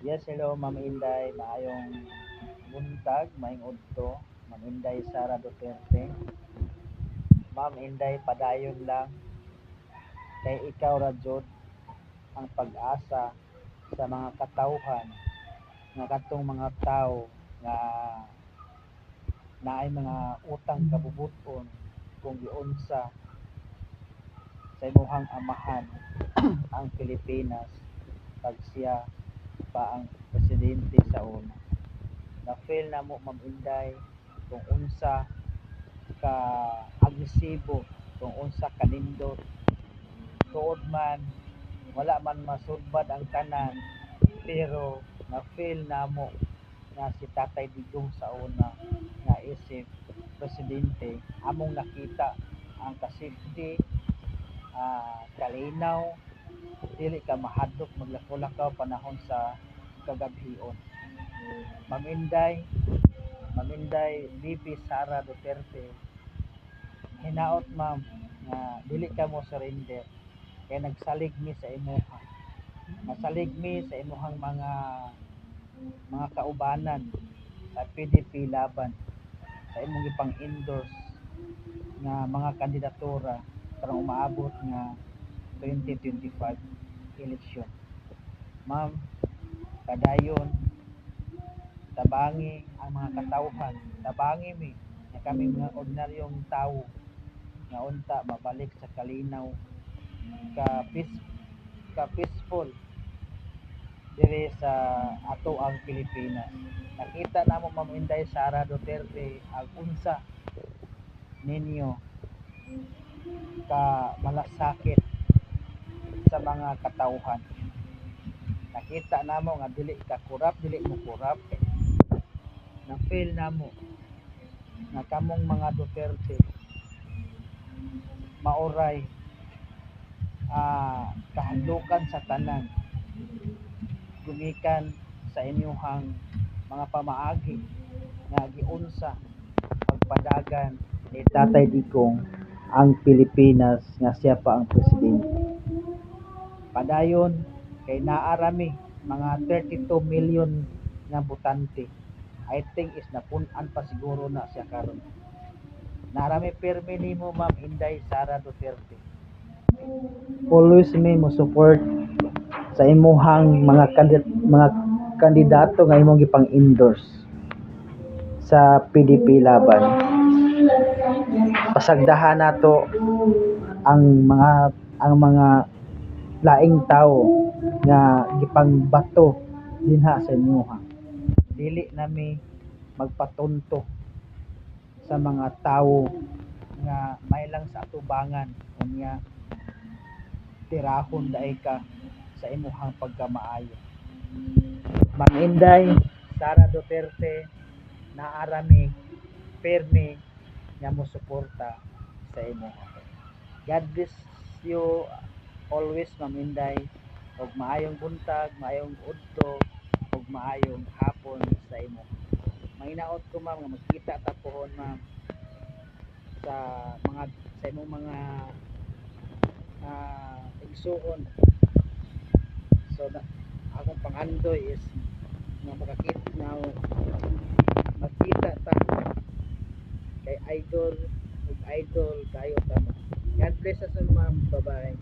Yes, hello Ma'am Inday, maayong buntag, maayong udto, Ma'am Inday Sara Duterte. Ma'am Inday, padayon lang kay ikaw ra jud ang pag-asa sa mga katawhan nga kadtong mga tawo nga naay mga utang kabubuton kung giunsa sa imuhang amahan ang Pilipinas pag siya pa ang presidente sa una. Na-feel na mo Ma'am Inday kung unsa ka agresibo, kung unsa ka nindot, tuod man wala man masurbad ang tanan, pero na-feel namo nga si Tatay Digong sa una nga isip presidente among nakita ang ka-safety, kalinaw, dili ka mahadlok maglakaw-lakaw panahon sa kagabhion. Maminday, Maminday VP Sara Duterte, hinaot ma'am nga dili ka mo surrender kay nagsalig mi sa imuha. Nasalig mi sa imuhang mga kaubanan sa PDP laban sa imong ipang-endorse nga mga kandidatura karong umaabot nga 2025 election. Ma'am, padayon tabangi ang mga katawhan, tabangi mi nga kami mga ordinaryong tawo nga unta mabalik sa kalinaw ka peaceful dire sa ato ang Pilipinas. Nakita namo Ma'am Inday Sara Duterte ang unsa ninyo ka malasakit sa mga katawhan. Nakita namo nga dili ka kurap, dili mo kurap. Na feel namo nga kamong mga Duterte mauray kahadlukan sa tanan gumikan sa inyong mga pamaagi nga giunsa pagpadagan ni Tatay Digong ang Pilipinas nga siya pa ang presidente. Padayon kay naarami mga 32 million nga botante. I think is napun-an pa siguro na siya karon. Naarami pirmi nimo Ma'am Inday Sara Duterte. Always me mo support sa imuhang mga kandidato nga imong gipang-endorse sa PDP laban. Pasagdahan nato ang mga laing tawo nga gipangbato dinha sa imuha. Dili nami magpatunto sa mga tawo nga may lang sa atubangan unya tirahon daay ka sa imuhang pagkamaayo. Ma'am Inday Sara Duterte, naarami pirmi nga mo suporta sa imo. God bless you always Ma'am Inday, ug maayong buntag, maayong udto, ug maayong hapon sa imo. Mahinaot ko ma'am nga magkita ta pohon ma'am sa mga sa imong mga igsuon. So akong pangandoy is nga magkita ta kay idol ug idol kayo ta. God bless us ma'am. Bye bye.